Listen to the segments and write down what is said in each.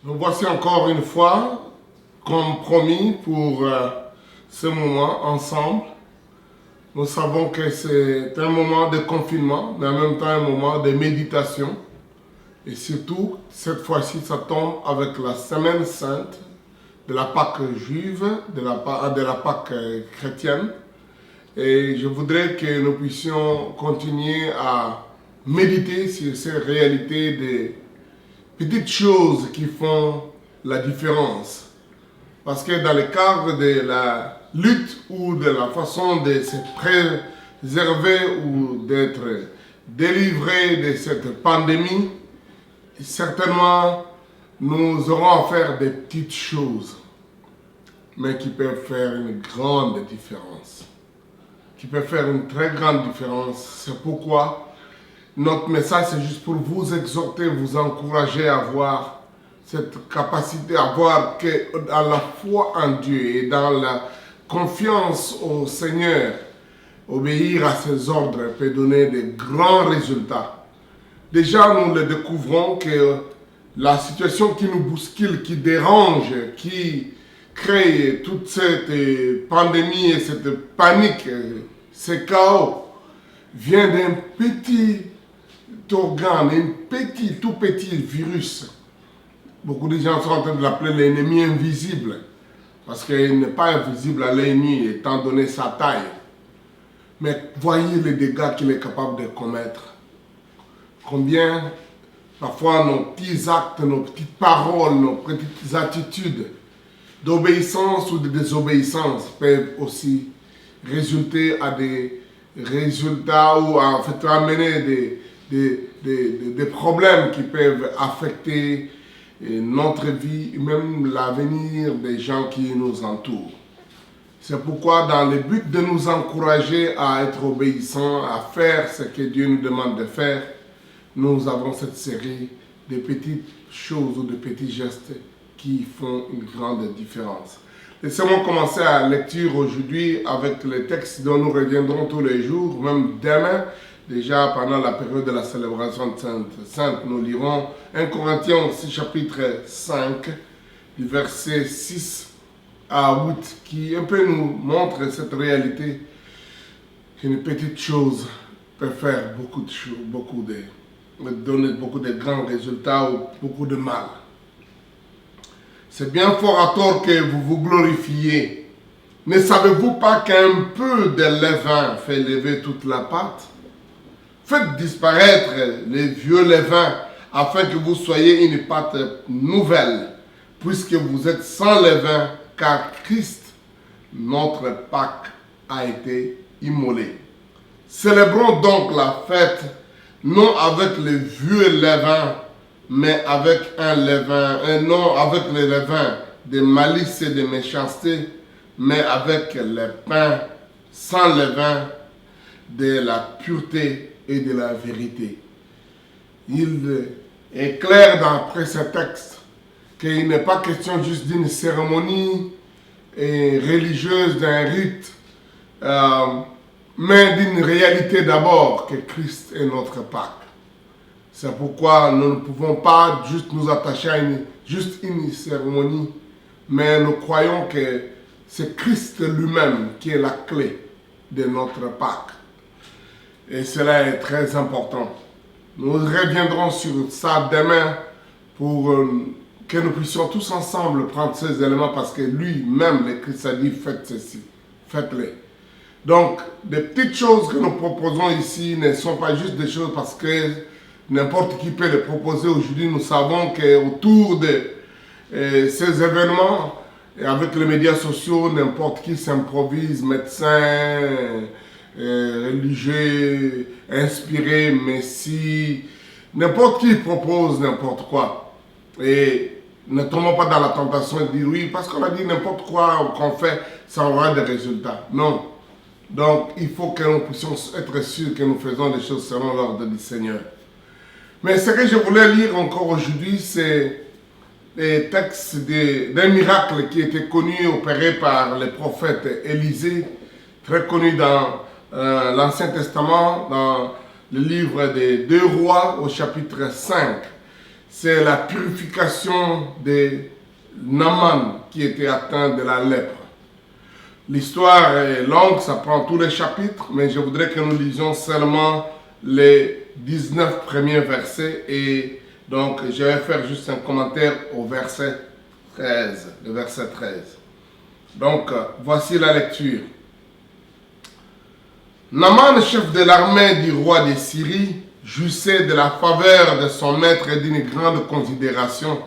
Nous voici encore une fois, comme promis, pour ce moment ensemble. Nous savons que c'est un moment de confinement, mais en même temps un moment de méditation. Et surtout, cette fois-ci, ça tombe avec la Semaine Sainte de la Pâque juive, de la Pâque chrétienne. Et je voudrais que nous puissions continuer à méditer sur ces réalités des petites choses qui font la différence. Parce que dans le cadre de la lutte ou de la façon de se préserver ou d'être délivré de cette pandémie, certainement nous aurons à faire des petites choses, mais qui peuvent faire une grande différence. Qui peuvent faire une très grande différence. C'est pourquoi notre message, c'est juste pour vous exhorter, vous encourager à avoir cette capacité, à voir que dans la foi en Dieu et dans la confiance au Seigneur, obéir à ses ordres peut donner de grands résultats. Déjà, nous le découvrons que la situation qui nous bouscule, qui dérange, qui crée toute cette pandémie et cette panique, ce chaos, vient d'un petit organe, tout petit virus. Beaucoup de gens sont en train de l'appeler l'ennemi invisible, parce qu'il n'est pas invisible à l'œil nu, étant donné sa taille. Mais voyez les dégâts qu'il est capable de commettre. Combien, parfois, nos petits actes, nos petites paroles, nos petites attitudes d'obéissance ou de désobéissance peuvent aussi résulter à des résultats ou en fait amener des problèmes qui peuvent affecter notre vie, même l'avenir des gens qui nous entourent. C'est pourquoi, dans le but de nous encourager à être obéissants, à faire ce que Dieu nous demande de faire, nous avons cette série de petites choses ou de petits gestes qui font une grande différence. Laissez-moi commencer la lecture aujourd'hui avec les textes dont nous reviendrons tous les jours, même demain. Déjà, pendant la période de la célébration de Sainte, nous lirons 1 Corinthiens chapitre 5, du verset 6 à 8, qui un peu nous montre cette réalité qu'une petite chose peut faire beaucoup de choses, donner beaucoup de grands résultats ou beaucoup de mal. C'est bien fort à tort que vous vous glorifiez. Ne savez-vous pas qu'un peu de levain fait lever toute la pâte? Faites disparaître les vieux levains afin que vous soyez une pâte nouvelle, puisque vous êtes sans levain, car Christ, notre Pâque, a été immolé. Célébrons donc la fête, non avec les vieux levains, mais avec non avec les levains de malice et de méchanceté, mais avec les pains sans levain de la pureté et de la vérité. Il est clair d'après ce texte qu'il n'est pas question juste d'une cérémonie religieuse, d'un rite, mais d'une réalité d'abord, que Christ est notre Pâque. C'est pourquoi nous ne pouvons pas juste nous attacher à une cérémonie, mais nous croyons que c'est Christ lui-même qui est la clé de notre Pâque. Et cela est très important. Nous reviendrons sur ça demain pour que nous puissions tous ensemble prendre ces éléments parce que lui-même, le Christ a dit, faites ceci, faites-les. Donc, des petites choses que nous proposons ici ne sont pas juste des choses parce que n'importe qui peut les proposer aujourd'hui. Nous savons qu'autour de ces événements, et avec les médias sociaux, n'importe qui s'improvise, médecin, religieux, inspiré, messie, n'importe qui propose n'importe quoi. Et ne tombons pas dans la tentation de dire oui, parce qu'on a dit n'importe quoi qu'on fait, ça aura des résultats. Non. Donc, il faut que nous puissions être sûrs que nous faisons les choses selon l'ordre du Seigneur. Mais ce que je voulais lire encore aujourd'hui, c'est les textes d'un miracle qui était connu, opéré par le prophète Élisée, très connu dans l'Ancien Testament, dans le livre des 2 Rois au chapitre 5. c'est la purification de Naaman qui était atteint de la lèpre. L'histoire est longue, ça prend tous les chapitres, mais je voudrais que nous lisions seulement les 19 premiers versets et donc je vais faire juste un commentaire au verset 13, le verset 13. Donc voici la lecture. Naaman, chef de l'armée du roi de Syrie, jouissait de la faveur de son maître et d'une grande considération,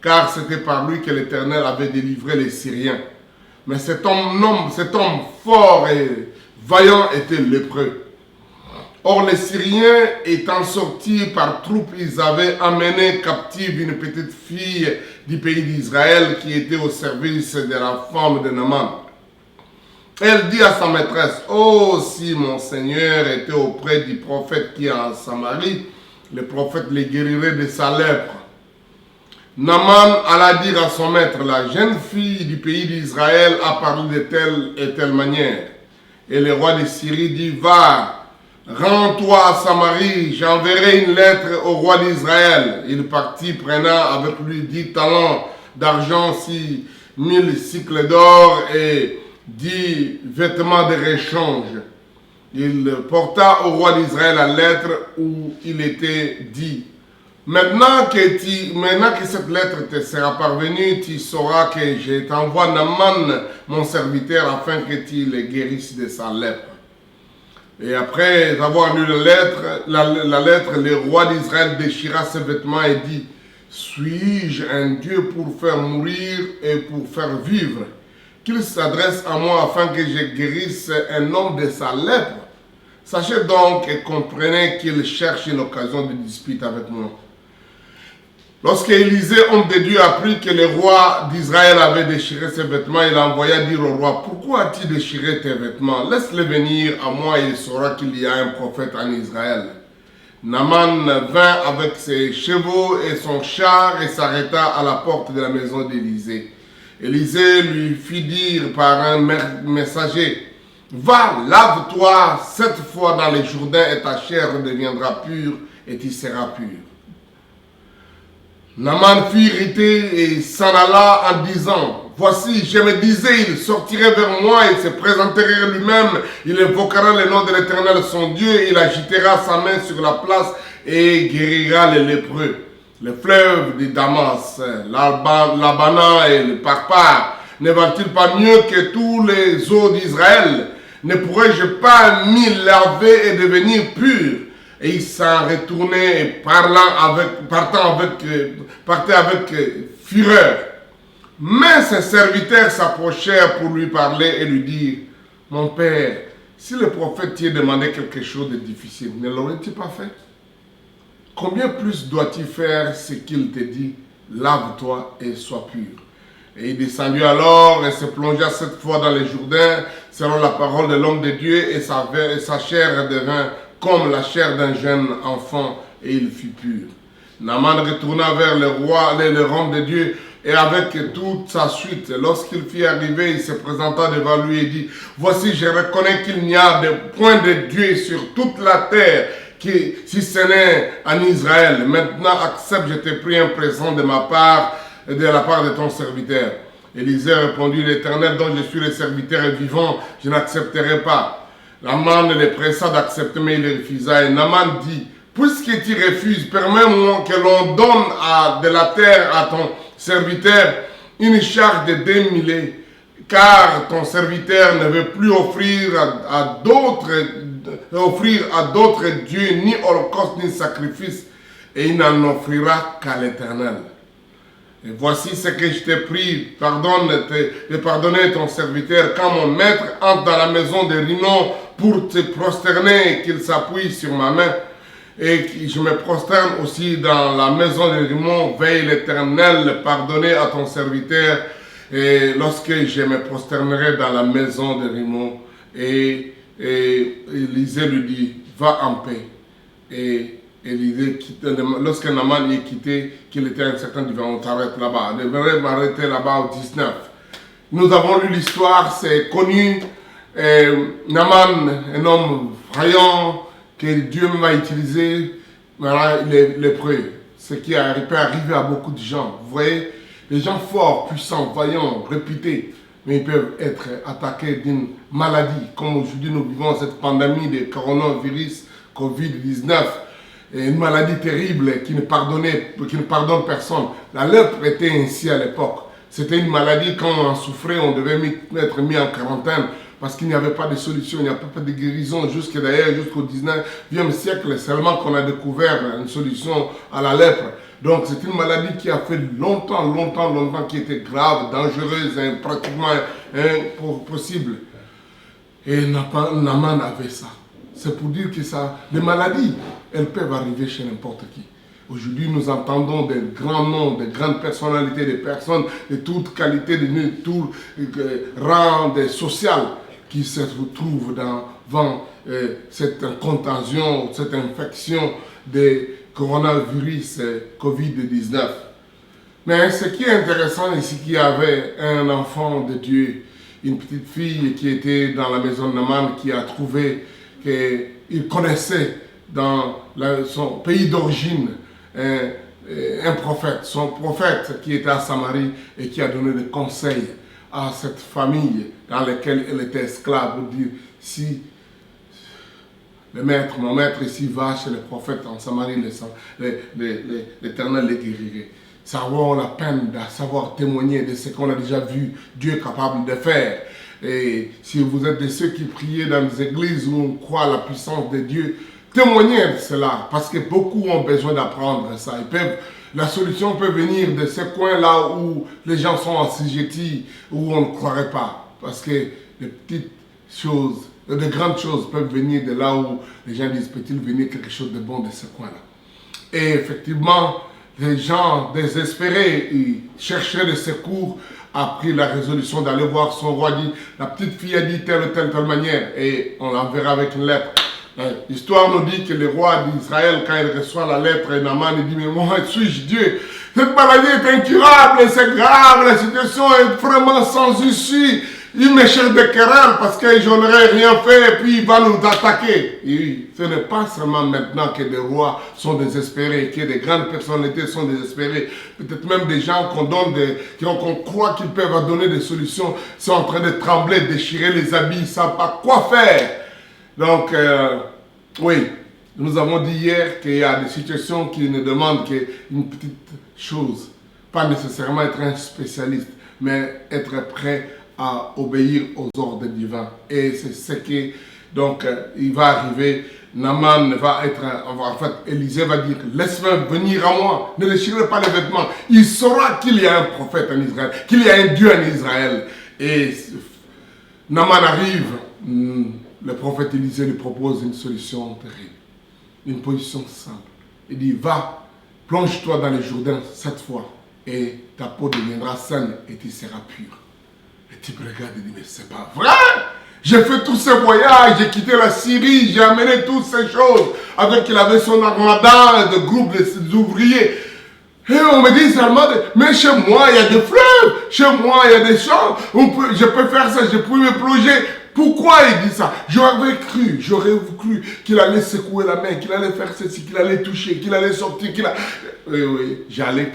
car c'était par lui que l'Éternel avait délivré les Syriens. Mais cet homme fort et vaillant était lépreux. Or les Syriens étant sortis par troupes, ils avaient amené captive une petite fille du pays d'Israël qui était au service de la femme de Naaman. Elle dit à sa maîtresse, « Oh, si mon Seigneur était auprès du prophète qui est en Samarie, le prophète les guérirait de sa lèpre. » Naaman alla dire à son maître, « La jeune fille du pays d'Israël a parlé de telle et telle manière. » Et le roi de Syrie dit, « Va, rends-toi à Samarie, j'enverrai une lettre au roi d'Israël. » Il partit, prenant avec lui 10 talents d'argent, 6000 cycles d'or et 10 vêtements de réchange. Il porta au roi d'Israël la lettre où il était dit, maintenant que cette lettre te sera parvenue, tu sauras que je t'envoie Naaman, mon serviteur, afin que tu le guérisses de sa lèpre. Et après avoir lu la lettre, le roi d'Israël déchira ses vêtements et dit, suis-je un Dieu pour faire mourir et pour faire vivre? Qu'il s'adresse à moi afin que je guérisse un homme de sa lèpre. Sachez donc et comprenez qu'il cherche une occasion de dispute avec moi. Lorsque Élisée, homme de Dieu, apprit que le roi d'Israël avait déchiré ses vêtements, il envoya dire au roi, « Pourquoi as-tu déchiré tes vêtements? Laisse-le venir à moi et il saura qu'il y a un prophète en Israël. » Naaman vint avec ses chevaux et son char et s'arrêta à la porte de la maison d'Élisée. Élisée lui fit dire par un messager, « Va, lave-toi 7 fois dans les Jourdains et ta chair deviendra pure et tu seras pur. » Naaman fut irrité et s'en alla en disant, « Voici, je me disais, il sortirait vers moi, il se présenterait lui-même, il évoquera le nom de l'Éternel son Dieu, il agitera sa main sur la place et guérira les lépreux. Le fleuve de Damas, l'Abana et le Parpar, ne valent-ils pas mieux que tous les eaux d'Israël? Ne pourrais-je pas m'y laver et devenir pur? » Et il s'en retournait et partait avec fureur. Mais ses serviteurs s'approchèrent pour lui parler et lui dire, « Mon père, si le prophète t'y demandé quelque chose de difficile, ne l'aurait-il pas fait? Combien plus dois-tu faire ce qu'il te dit? Lave-toi et sois pur. » Et il descendit alors et se plongea 7 fois dans les Jourdains, selon la parole de l'homme de Dieu, et sa chair devint comme la chair d'un jeune enfant, et il fut pur. Naaman retourna vers le roi, homme de Dieu, et avec toute sa suite. Lorsqu'il fut arrivé, il se présenta devant lui et dit, « Voici, je reconnais qu'il n'y a de point de Dieu sur toute la terre, si ce n'est en Israël. Maintenant, accepte, je t'ai pris un présent de ma part, et de la part de ton serviteur. » Élisée répondit, « L'Éternel dont je suis le serviteur est vivant, je n'accepterai pas. » Naaman le pressa d'accepter, mais il refusa. Et Naaman dit, « Puisque tu refuses, permets-moi que l'on donne de la terre à ton serviteur une charge de 2 millets, car ton serviteur ne veut plus offrir à d'autres dieux ni holocauste ni sacrifice, et il n'en offrira qu'à l'Éternel. Et voici ce que je t'ai pris, de pardonner ton serviteur, quand mon maître entre dans la maison de Rimmon pour te prosterner, qu'il s'appuie sur ma main, et que je me prosterne aussi dans la maison de Rimmon, veille l'Éternel, pardonner à ton serviteur, et lorsque je me prosternerai dans la maison de Rimmon. Et Élisée lui dit, va en paix. Et lorsque Naaman est quitté, qu'il était incertain, il dit, on s'arrête là-bas. On devrait m'arrêter là-bas au 19. Nous avons lu l'histoire, c'est connu. Naaman, un homme vaillant, que Dieu m'a utilisé, voilà, il est lépreux. ce qui peut arriver à beaucoup de gens. Vous voyez, les gens forts, puissants, vaillants, réputés, mais ils peuvent être attaqués d'une maladie. Comme aujourd'hui nous vivons cette pandémie de coronavirus, Covid-19, une maladie terrible qui ne pardonne personne. La lèpre était ainsi à l'époque. C'était une maladie, quand on en souffrait, on devait être mis en quarantaine parce qu'il n'y avait pas de solution, il n'y avait pas de guérison jusqu'au 19e siècle, seulement qu'on a découvert une solution à la lèpre. Donc c'est une maladie qui a fait longtemps, qui était grave, dangereuse, pratiquement impossible. Et Naaman avait ça. C'est pour dire que les maladies, elles peuvent arriver chez n'importe qui. Aujourd'hui, nous entendons des grands noms, des grandes personnalités, des personnes de toute qualité, de tout rang social qui se retrouvent devant cette contagion, cette infection de coronavirus Covid-19. Mais ce qui est intéressant ici, qu'il y avait un enfant de Dieu, une petite fille qui était dans la maison de Naaman, qui a trouvé qu'il connaissait dans son pays d'origine un prophète, son prophète qui était à Samarie et qui a donné des conseils à cette famille dans laquelle elle était esclave pour dire si mon maître ici va chez le prophète en Samarie, l'Éternel les guérirait. Ça vaut la peine de savoir témoigner de ce qu'on a déjà vu Dieu est capable de faire. Et si vous êtes de ceux qui priez dans les églises où on croit à la puissance de Dieu, témoignez de cela, parce que beaucoup ont besoin d'apprendre ça. La solution peut venir de ces coins-là où les gens sont assujettis, où on ne croirait pas. Parce que les petites choses, de grandes choses peuvent venir de là où les gens disent, peut-il venir quelque chose de bon de ce coin-là. Et effectivement, les gens désespérés, ils cherchaient des secours, a pris la résolution d'aller voir son roi, dit, la petite fille a dit telle ou telle manière, et on l'enverra avec une lettre. L'histoire nous dit que le roi d'Israël, quand il reçoit la lettre, Naaman, il dit, mais moi, suis-je Dieu? Cette maladie est incurable, c'est grave, la situation est vraiment sans issue. Il me cherche des querelles parce que je n'aurais rien fait et puis il va nous attaquer. Et oui, ce n'est pas seulement maintenant que des rois sont désespérés, que des grandes personnalités sont désespérées. Peut-être même des gens qu'on croit qu'ils peuvent donner des solutions sont en train de trembler, déchirer les habits, ils ne savent pas quoi faire. Donc, oui, nous avons dit hier qu'il y a des situations qui ne demandent qu'une petite chose. Pas nécessairement être un spécialiste, mais être prêt à obéir aux ordres divins. Et c'est ce qui, donc, il va arriver. Naaman va être, en fait, Élisée va dire, laisse-moi venir à moi, ne déchirez pas les vêtements. Il saura qu'il y a un prophète en Israël, qu'il y a un Dieu en Israël. Et Naaman arrive. Le prophète Élisée lui propose une solution terrible, une position simple. Il dit, va, plonge-toi dans le Jourdain 7 fois et ta peau deviendra saine et tu seras pur. Le type regarde et dit, mais c'est pas vrai! J'ai fait tous ces voyages, j'ai quitté la Syrie, j'ai amené toutes ces choses avec qu'il avait son armada de groupe d'ouvriers. Et on me dit seulement, mais chez moi il y a des fleuves, chez moi il y a des champs, je peux faire ça, je peux me plonger. Pourquoi il dit ça? J'aurais cru qu'il allait secouer la main, qu'il allait faire ceci, qu'il allait toucher, qu'il allait sortir, Oui, j'allais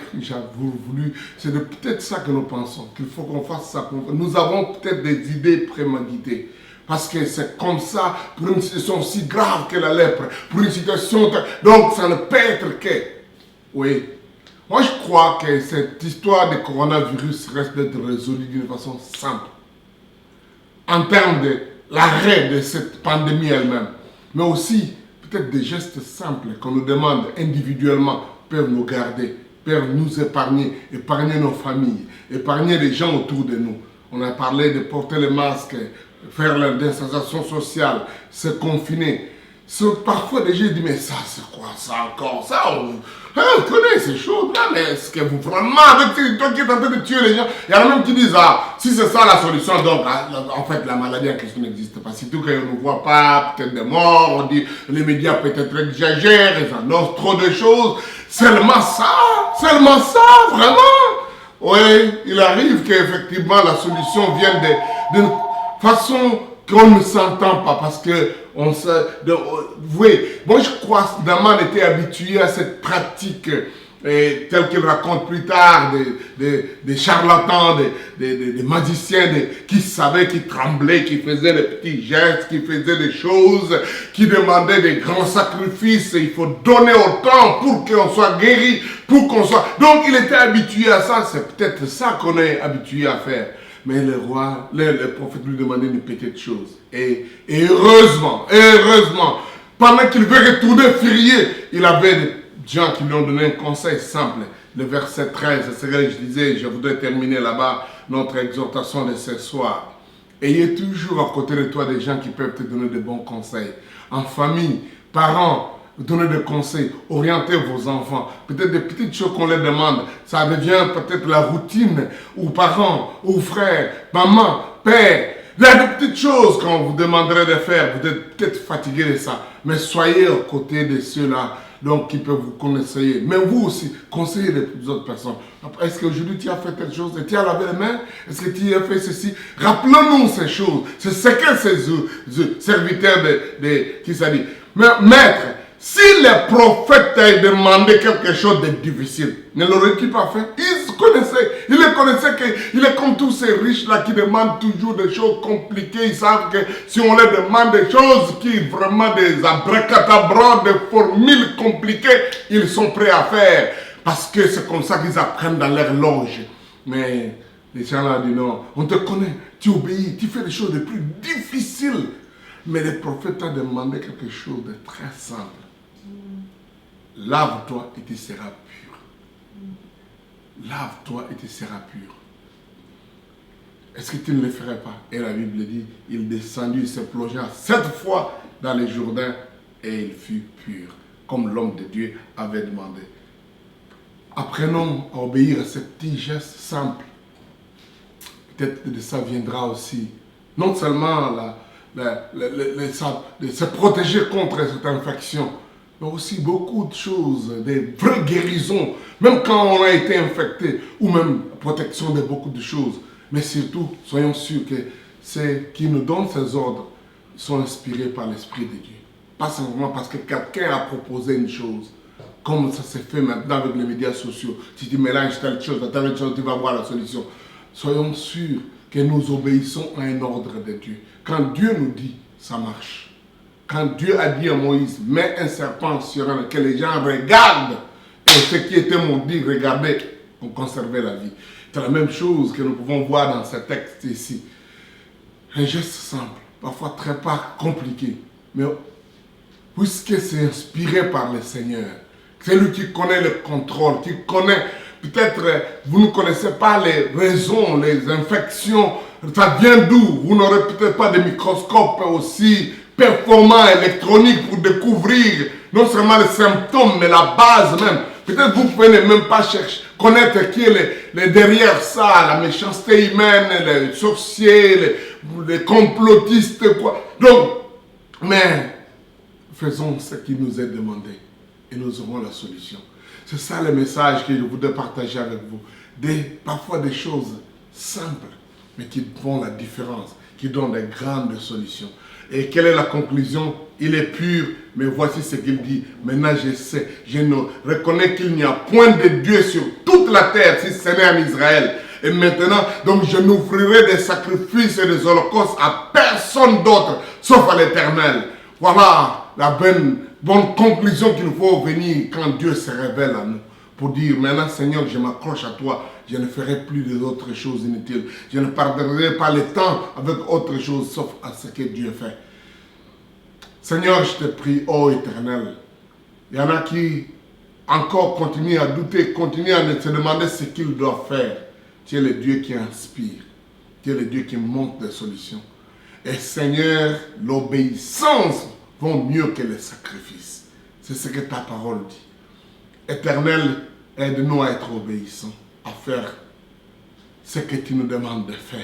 voulu. C'est peut-être ça que nous pensons, qu'il faut qu'on fasse ça. Nous avons peut-être des idées préméditées. Parce que c'est comme ça, pour une situation aussi grave que la lèpre, pour une situation... Donc ça ne peut être que... Oui. Moi je crois que cette histoire de coronavirus reste d'être résolue d'une façon simple. En termes de l'arrêt de cette pandémie elle-même, mais aussi peut-être des gestes simples qu'on nous demande individuellement peuvent nous garder, peuvent nous épargner nos familles, épargner les gens autour de nous. On a parlé de porter le masque, faire la distanciation sociale, se confiner. Parfois des gens disent, mais ça c'est quoi ça encore? Ça, on connaît ces choses-là, mais est-ce que vous vraiment, avec toi qui es en train de tuer les gens, il y en a même qui disent, ah, si c'est ça la solution, donc en fait la maladie en question n'existe pas. Surtout qu'on ne voit pas peut-être des morts, on dit, les médias peut-être exagèrent, ils annoncent trop de choses. Seulement ça, vraiment. Oui, il arrive qu'effectivement la solution vienne d'une façon qu'on ne s'entend pas parce que oui, moi je crois que Naaman était habitué à cette pratique et tel qu'il raconte plus tard, des charlatans, des magiciens qui savaient, qui tremblaient, qui faisaient des petits gestes, qui faisaient des choses, qui demandaient des grands sacrifices. Il faut donner autant pour qu'on soit guéri, pour qu'on soit... Donc il était habitué à ça, c'est peut-être ça qu'on est habitué à faire. Mais le roi, le prophète lui demandait une petite chose. Et heureusement, pendant qu'il veut retourner férié, il avait des gens qui lui ont donné un conseil simple. Le verset 13, c'est ce que je disais, je voudrais terminer là-bas notre exhortation de ce soir. Ayez toujours à côté de toi des gens qui peuvent te donner de bons conseils. En famille, parents, donner des conseils, orienter vos enfants. Peut-être des petites choses qu'on les demande, ça devient peut-être la routine, ou parents, ou frères, maman, père. Il y a des petites choses qu'on vous demanderait de faire, vous êtes peut-être fatigué de ça, mais soyez aux côtés de ceux-là, donc qui peuvent vous conseiller. Mais vous aussi, conseillez les autres personnes. Est-ce qu'aujourd'hui tu as fait telle chose? Tu as lavé les mains? Est-ce que tu as fait ceci? Rappelons-nous ces choses. C'est ce que ces serviteurs qui s'est dit. Mais maître, si les prophètes t'avaient demandé quelque chose de difficile, ne l'aurait-il pas fait? Il connaissait qu'il est comme tous ces riches-là qui demandent toujours des choses compliquées. Ils savent que si on leur demande des choses qui vraiment des abracadabras, des formules compliquées, ils sont prêts à faire. Parce que c'est comme ça qu'ils apprennent dans leur loge. Mais les gens-là disent non, on te connaît, tu obéis, tu fais des choses les plus difficiles. Mais les prophètes t'ont demandé quelque chose de très simple. Lave-toi et tu seras pur. Lave-toi et tu seras pur. Est-ce que tu ne le ferais pas? Et la Bible dit, il descendit, il se plongea 7 fois dans le Jourdain et il fut pur, comme l'homme de Dieu avait demandé. Apprenons à obéir à ces petits gestes simples. Peut-être que de ça viendra aussi, non seulement se protéger contre cette infection, mais aussi beaucoup de choses, des vraies guérisons, même quand on a été infecté, ou même protection de beaucoup de choses. Mais surtout, soyons sûrs que ceux qui nous donnent ces ordres sont inspirés par l'Esprit de Dieu. Pas simplement parce que quelqu'un a proposé une chose, comme ça s'est fait maintenant avec les médias sociaux. Si tu mélanges telle chose, tu vas voir la solution. Soyons sûrs que nous obéissons à un ordre de Dieu. Quand Dieu nous dit, ça marche. Quand Dieu a dit à Moïse, mets un serpent sur un, que les gens regardent, et ce qui était maudit, regardez, on conservait la vie. C'est la même chose que nous pouvons voir dans ce texte ici. Un geste simple, parfois très pas compliqué, mais puisque c'est inspiré par le Seigneur, c'est lui qui connaît le contrôle, qui connaît, peut-être vous ne connaissez pas les raisons, les infections, ça vient d'où? Vous n'aurez peut-être pas de microscope aussi performant électronique pour découvrir non seulement les symptômes, mais la base même. Peut-être vous ne pouvez même pas chercher, connaître qui est derrière ça, la méchanceté humaine, les sorciers, les complotistes, quoi. Donc, mais faisons ce qui nous est demandé et nous aurons la solution. C'est ça le message que je voudrais partager avec vous. Parfois des choses simples, mais qui font la différence, qui donnent des grandes solutions. Et quelle est la conclusion? Il est pur, mais voici ce qu'il dit. Maintenant je sais, je reconnais qu'il n'y a point de Dieu sur toute la terre, si ce n'est en Israël. Et maintenant, donc je n'offrirai des sacrifices et des holocaustes à personne d'autre, sauf à l'Éternel. Voilà la bonne conclusion qu'il faut venir quand Dieu se révèle à nous. Pour dire, maintenant Seigneur, je m'accroche à toi, je ne ferai plus d'autres choses inutiles. Je ne pardonnerai pas le temps avec autre chose, sauf à ce que Dieu fait. Seigneur, je te prie, ô Éternel, il y en a qui encore continuent à douter, continuent à se demander ce qu'ils doivent faire. Tu es le Dieu qui inspire, tu es le Dieu qui montre des solutions. Et Seigneur, l'obéissance vaut mieux que le sacrifice. C'est ce que ta parole dit. Éternel, aide-nous à être obéissants, à faire ce que tu nous demandes de faire.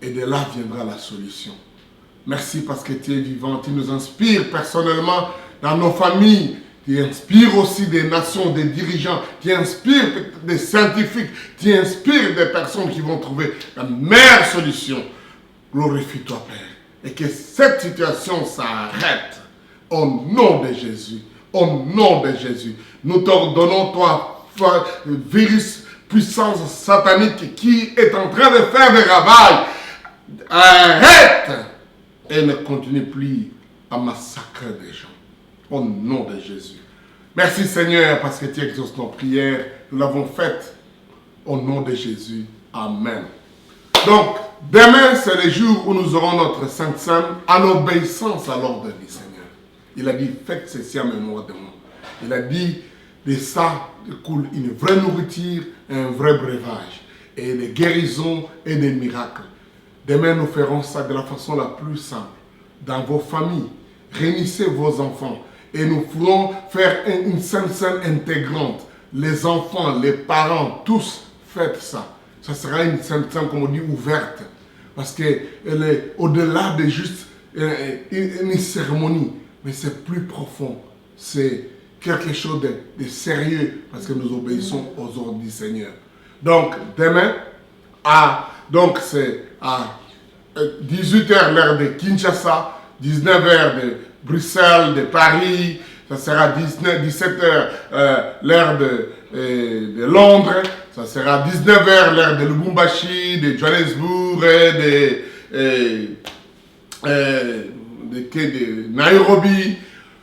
Et de là viendra la solution. Merci parce que tu es vivant, tu nous inspires personnellement dans nos familles, tu inspires aussi des nations, des dirigeants, tu inspires des scientifiques, tu inspires des personnes qui vont trouver la meilleure solution. Glorifie-toi, Père. Et que cette situation s'arrête au nom de Jésus. Au nom de Jésus, nous t'ordonnons, toi, virus, puissance satanique qui est en train de faire des ravages, arrête et ne continue plus à massacrer des gens. Au nom de Jésus. Merci Seigneur parce que tu exauces nos prières. Nous l'avons fait au nom de Jésus. Amen. Donc, demain, c'est le jour où nous aurons notre Sainte Seine en obéissance à l'ordre du Seigneur. Il a dit, faites ceci en mémoire de moi. Il a dit, de ça coule une vraie nourriture et un vrai breuvage. Et des guérisons et des miracles. Demain, nous ferons ça de la façon la plus simple. Dans vos familles, réunissez vos enfants. Et nous ferons faire une Sainte Seine intégrante. Les enfants, les parents, tous, faites ça. Ça sera une Sainte Seine, comme on dit, ouverte. Parce qu'elle est au-delà de juste une cérémonie. Mais c'est plus profond. C'est quelque chose de sérieux. Parce que nous obéissons aux ordres du Seigneur. Donc, demain, c'est à 18h l'heure de Kinshasa, 19h de Bruxelles, de Paris, ça sera 17h l'heure de Londres, ça sera 19h l'heure de Lubumbashi, de Johannesburg et de Nairobi.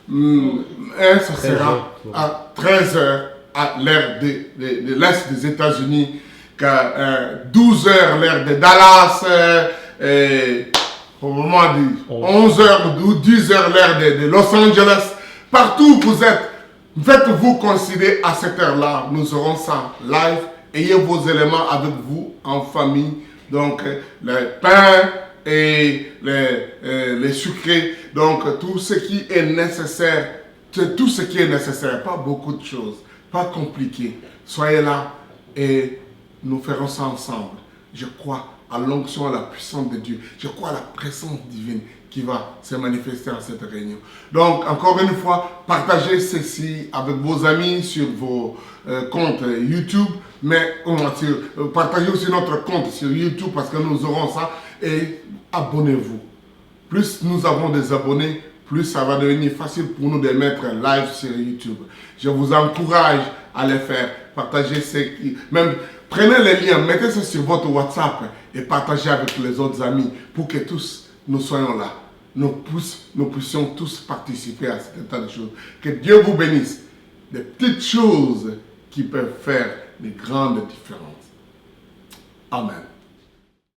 Et ça sera à 13h à l'heure de l'Est des États-Unis, 12h l'heure de Dallas, au moment de 11h ou 10h l'heure de Los Angeles. Partout où vous êtes, faites-vous considérer à cette heure-là. Nous aurons ça live. Ayez vos éléments avec vous en famille. Donc, le pain et les sucrés. Donc, tout ce qui est nécessaire. Tout ce qui est nécessaire. Pas beaucoup de choses. Pas compliqué. Soyez là et nous ferons ça ensemble. Je crois à l'onction, à la puissance de Dieu. Je crois à la présence divine qui va se manifester en cette réunion. Donc, encore une fois, partagez ceci avec vos amis sur vos comptes YouTube, mais partagez aussi notre compte sur YouTube parce que nous aurons ça et abonnez-vous. Plus nous avons des abonnés, plus ça va devenir facile pour nous de mettre live sur YouTube. Je vous encourage à le faire. Partagez même prenez les liens, mettez ça sur votre WhatsApp et partagez avec les autres amis pour que tous nous soyons là. Nous puissions tous participer à cet état de choses. Que Dieu vous bénisse. Des petites choses qui peuvent faire de grandes différences. Amen.